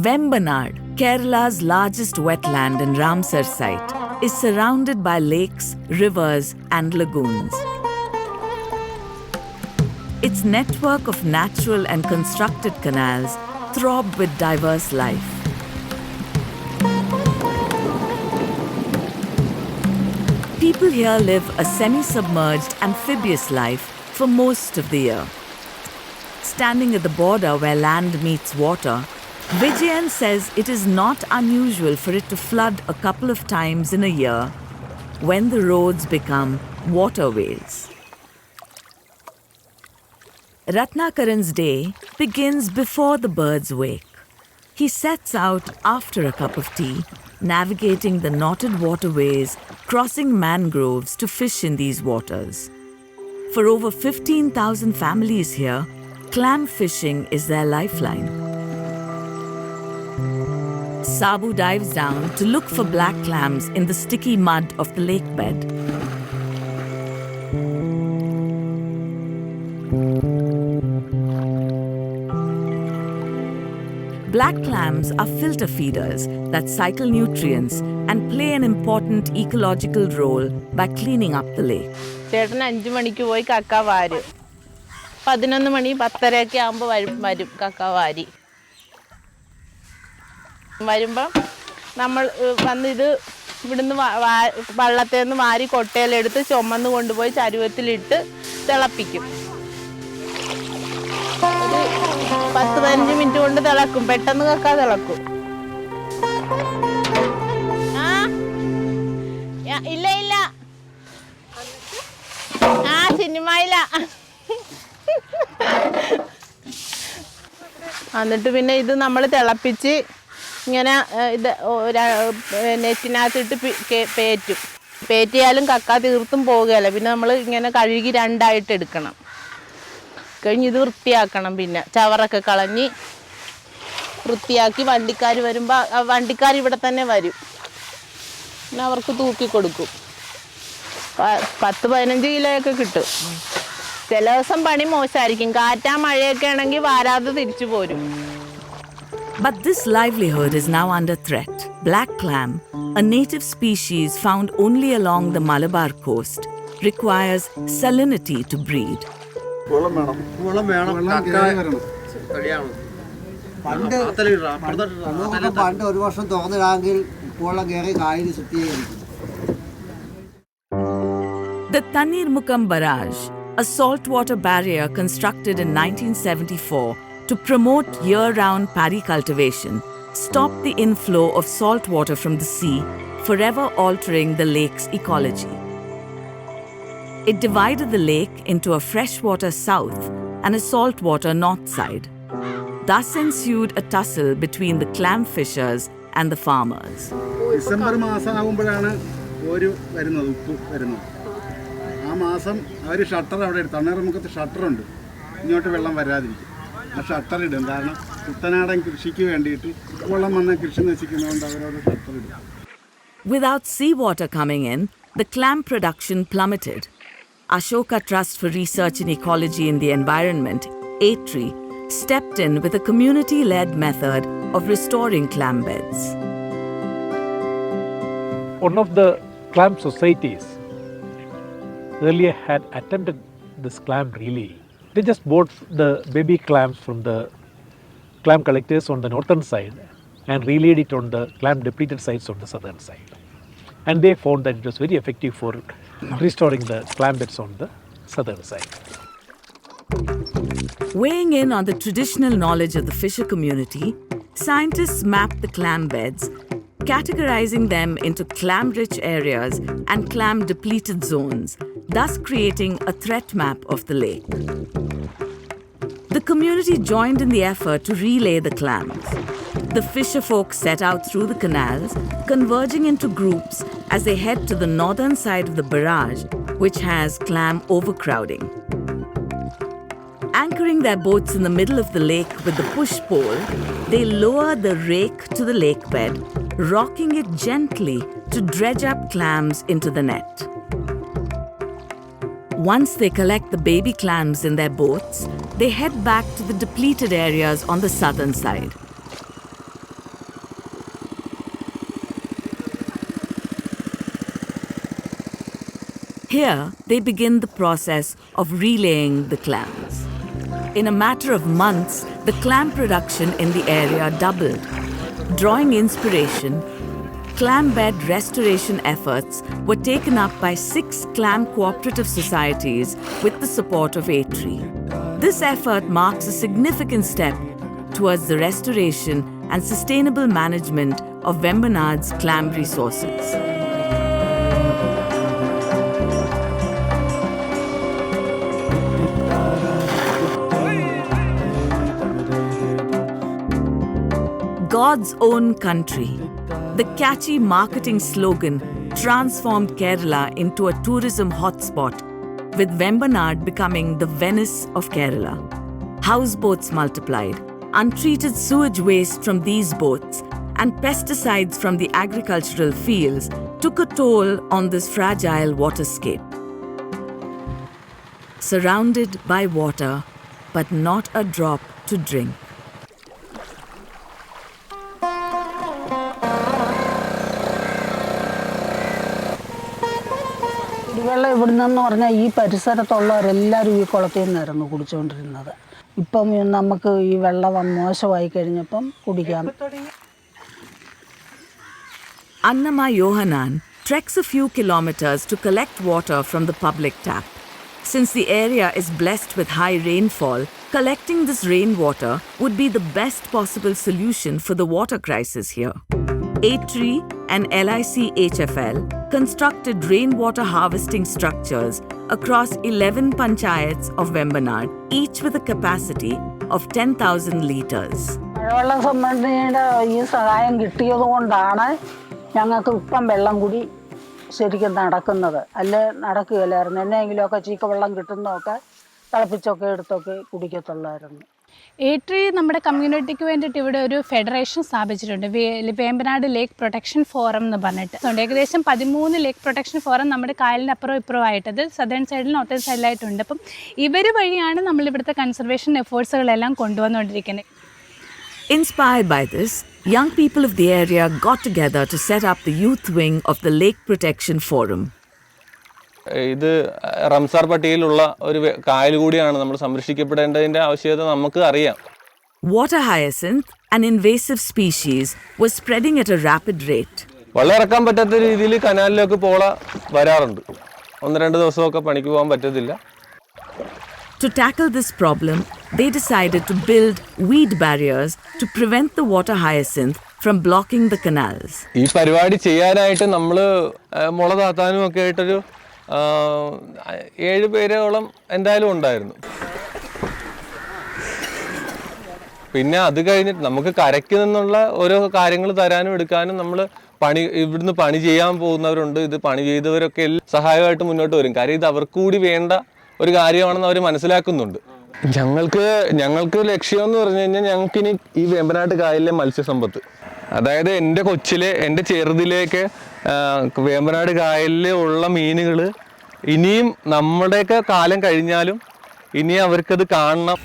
Vembanad, Kerala's largest wetland and Ramsar site, is surrounded by lakes, rivers and lagoons. Its network of natural and constructed canals throb with diverse life. People here live a semi-submerged amphibious life for most of the year. Standing at the border where land meets water, Vijayan says it is not unusual for it to flood a couple of times in a year when the roads become waterways. Ratnakaran's day begins before the birds wake. He sets out after a cup of tea, navigating the knotted waterways, crossing mangroves to fish in these waters. For over 15,000 families here, clam fishing is their lifeline. Sabu dives down to look for black clams in the sticky mud of the lake bed. Black clams are filter feeders that cycle nutrients and play an important ecological role by cleaning up the lake. ചേട്ടൻ 5 മണിക്ക് പോയി കക്ക വാരും. 11 മണി 10:30 ഒക്കെ ആകുമ്പോൾ വരും കക്ക വാരി. വരുമ്പോൾ നമ്മൾ വന്നിത് ഇവിടുന്ന് വള്ളത്തിൽ നിന്ന് വാരി കൊട്ടയിലെടുത്ത് ചുമന്ന് കൊണ്ടുപോയി ചരുവത്തിലിട്ട് തിളപ്പിക്കും. 10-15 മിനിറ്റ് കൊണ്ട് തിളക്കും. പെട്ടെന്ന് കക്ക തിളക്കും. ഇല്ല ഇല്ല സിനിമയില. എന്നിട്ട് പിന്നെ ഇത് നമ്മൾ തിളപ്പിച്ച് ഇങ്ങനെ ഇത് നെറ്റിനകത്തിട്ട് പേറ്റും. പേറ്റിയാലും കക്ക തീർത്തും പോകുകയല്ല. പിന്നെ നമ്മൾ ഇങ്ങനെ കഴുകി 2ആയിട്ട് എടുക്കണം. കഴിഞ്ഞ് ഇത് വൃത്തിയാക്കണം. പിന്നെ ചവറൊക്കെ കളഞ്ഞ് വൃത്തിയാക്കി വണ്ടിക്കാർ വരുമ്പോൾ വണ്ടിക്കാർ ഇവിടെ തന്നെ വരും. പിന്നെ അവർക്ക് തൂക്കി കൊടുക്കും. 10-15 കിലോയൊക്കെ കിട്ടും. ചില ദിവസം പണി മോശമായിരിക്കും. കാറ്റാ മഴയൊക്കെ ആണെങ്കിൽ വാരാതെ തിരിച്ചു പോരും. But this livelihood is now under threat. Black clam, a native species found only along the Malabar coast, requires salinity to breed. The Tanirmukam Barrage, a saltwater barrier constructed in 1974 to promote year-round paddy cultivation, stopped the inflow of salt water from the sea, forever altering the lake's ecology. It divided the lake into a freshwater south and a saltwater north side. Thus ensued a tussle between the clam fishers and the farmers. December മാസമാകുമ്പോഴാണ് ഒരു വരുന്നത്, ഉപ്പ് വരുന്നത്. ആ മാസം അവർ shutter അവിടെ ഇടും. തണ്ണീർമുക്കത്ത് ഷട്ടറുണ്ട്, ഇങ്ങോട്ട് വെള്ളം വരാതിരിക്കും. ആ ഷട്ടർ ഇടും. കാരണം കുട്ടനാടൻ കൃഷിക്ക് വേണ്ടിയിട്ട് വെള്ളം വന്ന കൃഷി നശിക്കുന്നതുകൊണ്ട് അവരോട് ഷട്ടർ ഇടും. Without seawater coming in, the clam production plummeted. Ashoka Trust for Research in Ecology and the Environment, ATREE, stepped in with a community-led method of restoring clam beds. One of the clam societies earlier had attempted this clam relay. They just bought the baby clams from the clam collectors on the northern side and relayed it on the clam depleted sites on the southern side. And they found that it was very effective for restoring the clam beds on the southern side. Weighing in on the traditional knowledge of the fisher community, scientists mapped the clam beds, categorizing them into clam-rich areas and clam-depleted zones, thus creating a threat map of the lake. The community joined in the effort to relay the clams. The fisherfolk set out through the canals, converging into groups as they head to the northern side of the barrage, which has clam overcrowding. Anchoring their boats in the middle of the lake with the push pole, they lower the rake to the lake bed, rocking it gently to dredge up clams into the net. Once they collect the baby clams in their boats, they head back to the depleted areas on the southern side. Here, they begin the process of relaying the clams. In a matter of months, the clam production in the area doubled. Drawing inspiration, clam bed restoration efforts were taken up by 6 clam cooperative societies with the support of ATREE. This effort marks a significant step towards the restoration and sustainable management of Vembanad's clam resources. God's own country. The catchy marketing slogan transformed Kerala into a tourism hotspot, with Vembanad becoming the Venice of Kerala. Houseboats multiplied, untreated sewage waste from these boats, and pesticides from the agricultural fields took a toll on this fragile waterscape. Surrounded by water, but not a drop to drink. വെള്ളം ഇവിടെ നിന്നെന്ന് പറഞ്ഞാൽ ഈ പരിസരത്തുള്ളവരെല്ലാവരും ഈ കുളത്തിൽ നിന്നായിരുന്നു കുടിച്ചുകൊണ്ടിരുന്നത്. ഇപ്പം നമുക്ക് ഈ വെള്ളം മോശമായി കഴിഞ്ഞപ്പം കുടിക്കാം. Annama Yohanan treks a few kilometers to collect water from the public tap. Since the area is blessed with high rainfall, collecting this rainwater would be the best possible solution for the water crisis here. ATREE and LIC HFL constructed rainwater harvesting structures across 11 panchayats of Vembanad, each with a capacity of 10,000 litres. മഴവെള്ളം സംബന്ധിയുടെ ഈ സഹായം കിട്ടിയതുകൊണ്ടാണ് ഞങ്ങൾക്ക് ഇപ്പം വെള്ളം കൂടി ശരിക്കും നടക്കുന്നത്. അല്ലേ നടക്കുകയില്ലായിരുന്നു. എന്നെങ്കിലുമൊക്കെ ചീക്ക വെള്ളം കിട്ടുന്നതൊക്കെ തിളപ്പിച്ചൊക്കെ എടുത്തൊക്കെ കുടിക്കത്തുള്ളായിരുന്നു. ATREE നമ്മുടെ കമ്മ്യൂണിറ്റിക്ക് വേണ്ടിയിട്ട് ഇവിടെ ഒരു ഫെഡറേഷൻ സ്ഥാപിച്ചിട്ടുണ്ട്, വേമ്പനാട് ലേക്ക് പ്രൊട്ടക്ഷൻ ഫോറം എന്ന് പറഞ്ഞിട്ട്. ഏകദേശം 13 ലേക്ക് പ്രൊട്ടക്ഷൻ ഫോറം നമ്മുടെ കായലിൻ്റെ അപ്പുറം ഇപ്പുറം ആയിട്ടത് സദേൺ സൈഡിലും നോർത്തേൺ സൈഡിലായിട്ടുണ്ട്. അപ്പം ഇവർ വഴിയാണ് നമ്മൾ ഇവിടുത്തെ conservation എഫേർട്സുകളെല്ലാം കൊണ്ടുവന്നുകൊണ്ടിരിക്കുന്നത്. Inspired by this, young people of the area got together to set up the youth wing of the Lake Protection Forum. ഇത് റംസാർ പട്ടികയിലുള്ള ഒരു കായൽ കൂടിയാണ്. നമ്മൾ സംരക്ഷിക്കപ്പെടേണ്ടതിൻ്റെ ആവശ്യകത നമുക്ക് അറിയാം. Water hyacinth, an invasive species, was spreading at a rapid rate. വെള്ളം ഇറക്കാൻ പറ്റാത്ത രീതിയിൽ കനാലിലേക്ക് പോള വരാറുണ്ട്. 1-2 ദിവസമൊക്കെ പണിക്ക് പോകാൻ പറ്റത്തില്ല. To tackle this problem, they decided to build weed barriers to prevent the water hyacinth from blocking the canals. ഈ പരിപാടി ചെയ്യാനായിട്ട് നമ്മൾ മുള താത്താനും ഒക്കെ ആയിട്ടൊരു 7 പേരോളം എന്തായാലും ഉണ്ടായിരുന്നു. പിന്നെ അത് കഴിഞ്ഞിട്ട് നമുക്ക് കരയ്ക്ക് നിന്നുള്ള ഓരോ കാര്യങ്ങൾ തരാനും എടുക്കാനും നമ്മൾ ഇവിടുന്ന് പണി ചെയ്യാൻ പോകുന്നവരുണ്ട്. ഇത് പണി ചെയ്തവരൊക്കെ സഹായമായിട്ട് മുന്നോട്ട് വരും. കാര്യം ഇത് അവർക്ക് കൂടി വേണ്ട ഒരു കാര്യമാണെന്ന് അവർ മനസ്സിലാക്കുന്നുണ്ട്. ഞങ്ങൾക്ക് ലക്ഷ്യം എന്ന് പറഞ്ഞു കഴിഞ്ഞാൽ ഞങ്ങൾക്കിനി ഈ വേമ്പനാട്ട് കായലിലെ മത്സ്യസമ്പത്ത്, അതായത് എൻ്റെ ചെറുതിലേക്ക് വേമ്പനാട് കായലിൽ ഉള്ള മീനുകൾ ഇനിയും നമ്മുടെയൊക്കെ കാലം കഴിഞ്ഞാലും ഇനി അവർക്കത് കാണണം.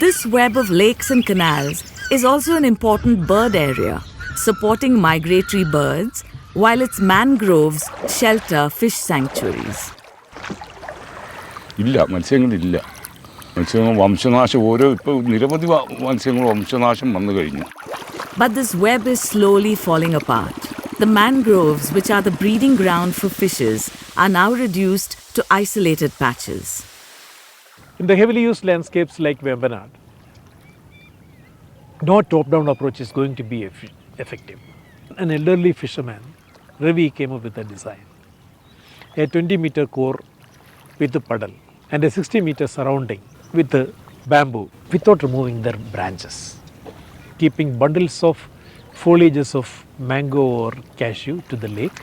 This web of lakes and canals is also an important bird area, supporting migratory birds, while its mangroves shelter fish sanctuaries. ഇല്ല, മത്സ്യങ്ങളില്ല. മത്സ്യങ്ങൾ വംശനാശം ഇപ്പോൾ നിരവധി മത്സ്യങ്ങൾ വംശനാശം വന്നു കഴിഞ്ഞു. But this web is slowly falling apart. The mangroves, which are the breeding ground for fishes, are now reduced to isolated patches. In the heavily used landscapes like Vembanad, no top-down approach is going to be effective. An elderly fisherman, Ravi, came up with a design. A 20-meter core with a puddle and a 60-meter surrounding with a bamboo without removing their branches, keeping bundles of foliages of mango or cashew to the lake.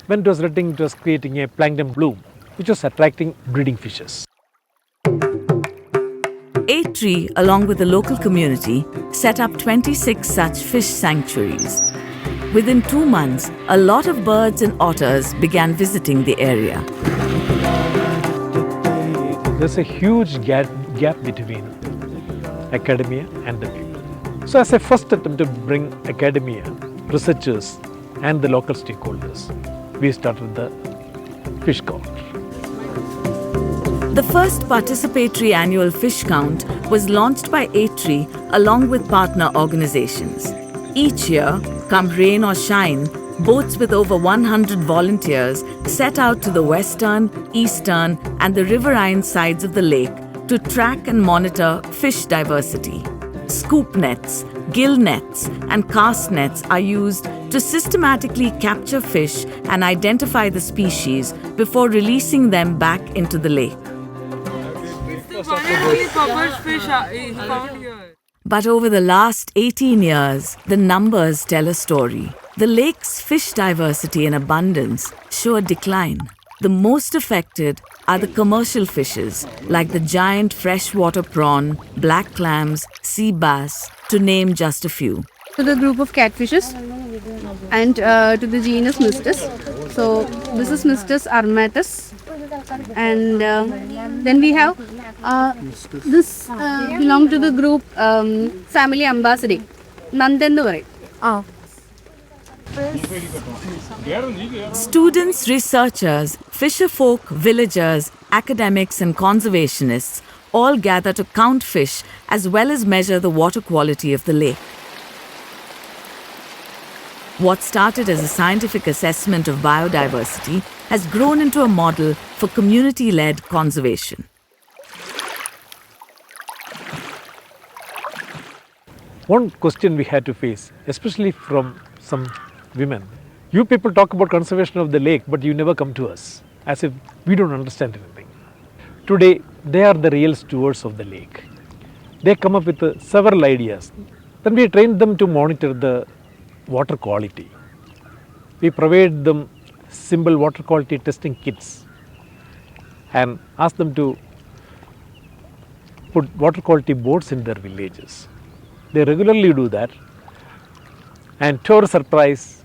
When it was rotting, it was creating a plankton bloom, which was attracting breeding fishes. ATREE, along with the local community, set up 26 such fish sanctuaries. Within 2 months, a lot of birds and otters began visiting the area. There's a huge gap between academia and the people. So as a first attempt to bring academia, researchers and the local stakeholders, we started the fish count. The first participatory annual fish count was launched by ATREE along with partner organizations. Each year, come rain or shine, boats with over 100 volunteers set out to the western, eastern, and the riverine sides of the lake to track and monitor fish diversity. Scoop nets, gill nets, and cast nets are used to systematically capture fish and identify the species before releasing them back into the lake. But over the last 18 years, the numbers tell a story. The lake's fish diversity and abundance show a decline. The most affected are the commercial fishes, like the giant freshwater prawn, black clams, sea bass, to name just a few. To the group of catfishes and to the genus Mystus. So this is Mystus armatus, and then we have this belong to the group family ambassador, Nandendu parayum. Students, researchers, fisherfolk, villagers, academics and conservationists all gather to count fish as well as measure the water quality of the lake. What started as a scientific assessment of biodiversity has grown into a model for community-led conservation. One question we had to face, especially from some women, you people talk about conservation of the lake, but you never come to us, as if we don't understand anything. Today, they are the real stewards of the lake. They come up with several ideas. Then we train them to monitor the water quality. We provide them simple water quality testing kits and ask them to put water quality boards in their villages. They regularly do that, and to our surprise,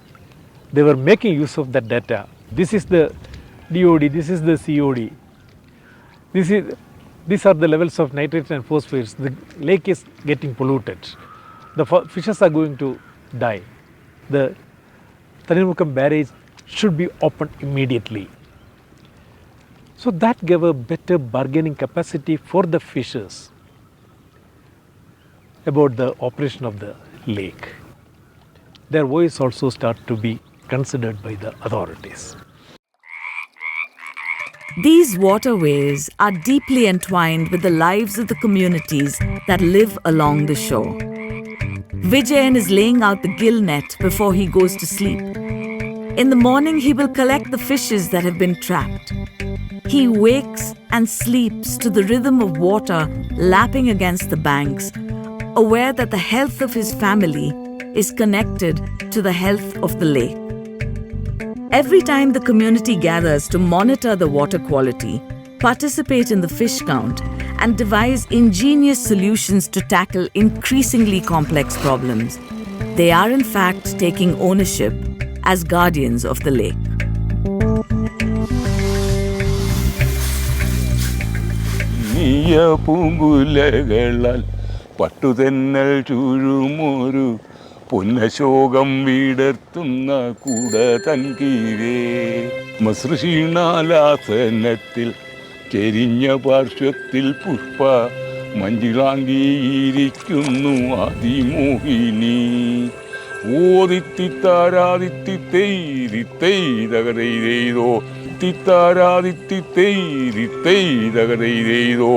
they were making use of that data. This is the DOD, this is the COD. These are the levels of nitrates and phosphates. The lake is getting polluted. The fishes are going to die. The Tanimukam barrage should be opened immediately. So that gave a better bargaining capacity for the fishers about the operation of the lake. Their voice also started to be considered by the authorities. These waterways are deeply entwined with the lives of the communities that live along the shore. Vijayan is laying out the gill net before he goes to sleep. In the morning, he will collect the fishes that have been trapped. He wakes and sleeps to the rhythm of water lapping against the banks, aware that the health of his family is connected to the health of the lake. Every time the community gathers to monitor the water quality, participate in the fish count, and devise ingenious solutions to tackle increasingly complex problems, they are in fact taking ownership as guardians of the lake. പൊന്നശോകം വീടർത്തുന്ന കൂട തൻ കീഴേ മസൃഷീണാലാസനത്തിൽ ചെരിഞ്ഞ പാർശ്വത്തിൽ പുഷ്പ മഞ്ചിളാങ്കിയിരിക്കുന്നു അതിമോഹിനി ഓദിത്തിത്താരാദിത്തിത്തൈരിത്തൈതകരൈതോ തിത്താരാദിത്തിത്തൈരിത്തൈതകരൈതോ